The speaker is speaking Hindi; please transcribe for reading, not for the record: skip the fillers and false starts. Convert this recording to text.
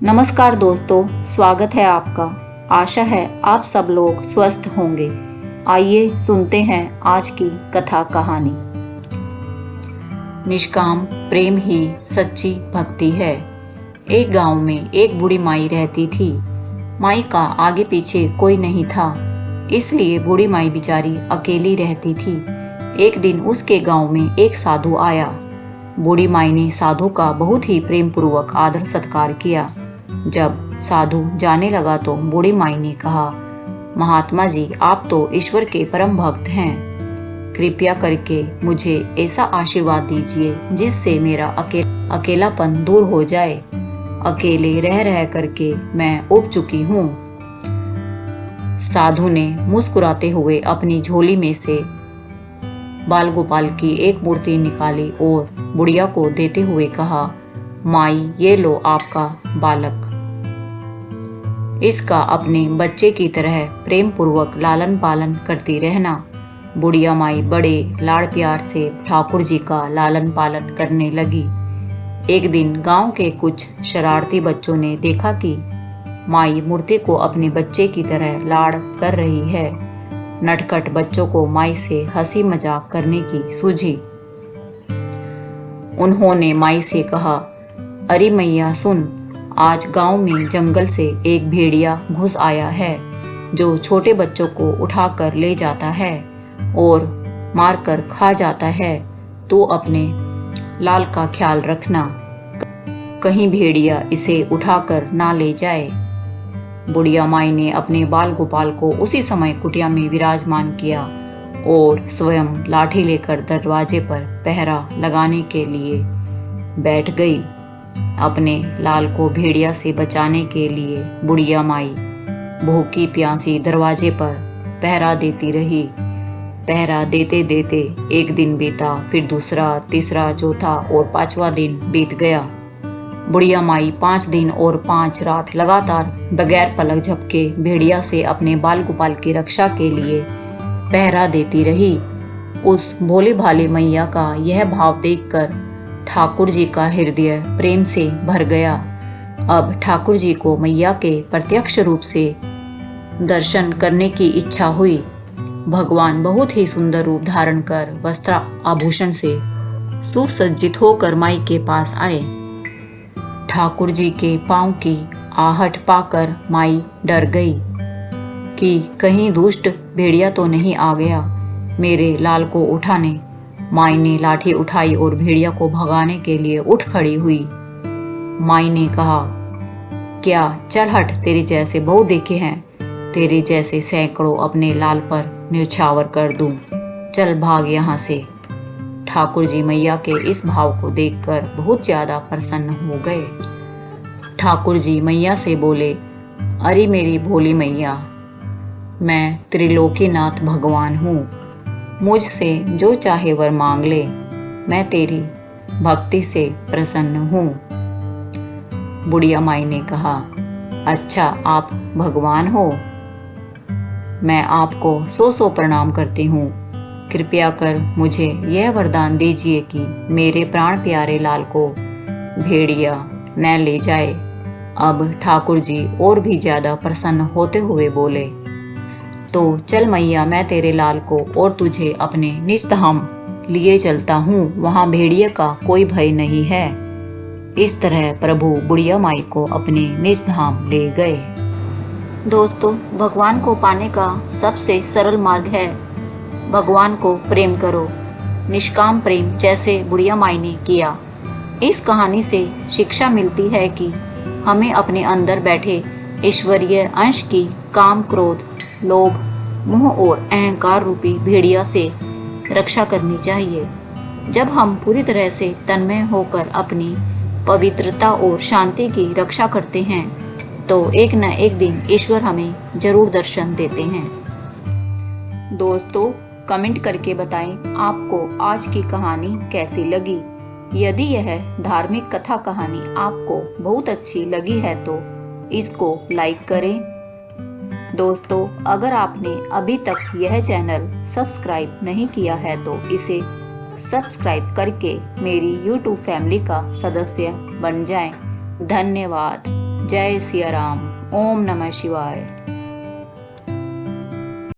नमस्कार दोस्तों, स्वागत है आपका। आशा है आप सब लोग स्वस्थ होंगे। आइए सुनते हैं आज की कथा कहानी। निष्काम प्रेम ही सच्ची भक्ति है। एक गांव में एक बूढ़ी माई रहती थी। माई का आगे पीछे कोई नहीं था, इसलिए बूढ़ी माई बेचारी अकेली रहती थी। एक दिन उसके गांव में एक साधु आया। बूढ़ी माई ने साधु का बहुत ही प्रेम पूर्वक आदर सत्कार किया। जब साधु जाने लगा तो बूढ़ी माई ने कहा, महात्मा जी, आप तो ईश्वर के परम भक्त हैं। कृपया करके मुझे ऐसा आशीर्वाद दीजिए जिससे मेरा अकेलापन दूर हो जाए। अकेले रह रह करके मैं उब चुकी हूँ। साधु ने मुस्कुराते हुए अपनी झोली में से बाल गोपाल की एक मूर्ति निकाली और बुढ़िया को देते हुए कहा, माई, ये लो आपका बालक। इसका अपने बच्चे की तरह प्रेम पूर्वक लालन पालन करती रहना। बुढ़िया माई बड़े लाड़ प्यार से ठाकुर जी का लालन पालन करने लगी। एक दिन गांव के कुछ शरारती बच्चों ने देखा कि माई मूर्ति को अपने बच्चे की तरह लाड़ कर रही है। नटखट बच्चों को माई से हंसी मजाक करने की सूझी। उन्होंने माई से कहा, अरे मैया सुन, आज गांव में जंगल से एक भेड़िया घुस आया है जो छोटे बच्चों को उठाकर ले जाता है और मारकर खा जाता है। तू अपने लाल का ख्याल रखना, कहीं भेड़िया इसे उठाकर ना ले जाए। बुढ़िया माई ने अपने बाल गोपाल को उसी समय कुटिया में विराजमान किया और स्वयं लाठी लेकर दरवाजे पर पहरा लगाने के लिए बैठ गई। अपने लाल को भेड़िया से बचाने के लिए बुढ़िया माई भूखी प्यासी दरवाजे पर पहरा देती रही। पहरा देते देते एक दिन बीता, फिर दूसरा, तीसरा, चौथा और पांचवा दिन बीत गया। बुढ़िया माई 5 दिन और 5 रात लगातार बगैर पलक झपके भेड़िया से अपने बाल गोपाल की रक्षा के लिए पहरा देती रही। उस भोले भाले मैया का यह भाव देखकर ठाकुर जी का हृदय प्रेम से भर गया। अब ठाकुर जी को मैया के प्रत्यक्ष रूप से दर्शन करने की इच्छा हुई। भगवान बहुत ही सुंदर रूप धारण कर वस्त्र आभूषण से सुसज्जित होकर माई के पास आए। ठाकुर जी के पांव की आहट पाकर माई डर गई कि कहीं दुष्ट भेड़िया तो नहीं आ गया मेरे लाल को उठाने। माई ने लाठी उठाई और भेड़िया को भगाने के लिए उठ खड़ी हुई। माई ने कहा, क्या, चल हट, तेरे जैसे बहुत देखे हैं, तेरे जैसे सैकड़ों अपने लाल पर न्यौछावर कर दूं, चल भाग यहाँ से। ठाकुर जी मैया के इस भाव को देखकर बहुत ज्यादा प्रसन्न हो गए। ठाकुर जी मैया से बोले, अरे मेरी भोली मैया, मैं त्रिलोकीनाथ भगवान हूँ, मुझसे जो चाहे वर मांग ले, मैं तेरी भक्ति से प्रसन्न हूँ। बुढ़िया माई ने कहा, अच्छा आप भगवान हो, मैं आपको 100 प्रणाम करती हूँ। कृपया कर मुझे यह वरदान दीजिए कि मेरे प्राण प्यारे लाल को भेड़िया न ले जाए। अब ठाकुर जी और भी ज्यादा प्रसन्न होते हुए बोले, तो चल मैया, मैं तेरे लाल को और तुझे अपने निज धाम लिए चलता हूँ, वहाँ भेड़िए का कोई भय नहीं है। इस तरह प्रभु बुढ़िया माई को अपने निज धाम ले गए। दोस्तों, भगवान को पाने का सबसे सरल मार्ग है भगवान को प्रेम करो, निष्काम प्रेम, जैसे बुढ़िया माई ने किया। इस कहानी से शिक्षा मिलती है कि हमें अपने अंदर बैठे ईश्वरीय अंश की काम, क्रोध, लोभ, मोह और अहंकार रूपी भेड़िया से रक्षा करनी चाहिए। जब हम पूरी तरह से तन्मय होकर अपनी पवित्रता और शांति की रक्षा करते हैं तो एक न एक दिन ईश्वर हमें जरूर दर्शन देते हैं। दोस्तों, कमेंट करके बताएं आपको आज की कहानी कैसी लगी। यदि यह धार्मिक कथा कहानी आपको बहुत अच्छी लगी है तो इसको लाइक करें। दोस्तों, अगर आपने अभी तक यह चैनल सब्सक्राइब नहीं किया है तो इसे सब्सक्राइब करके मेरी YouTube फैमिली का सदस्य बन जाएं। धन्यवाद। जय सिया राम। ओम नमः शिवाय।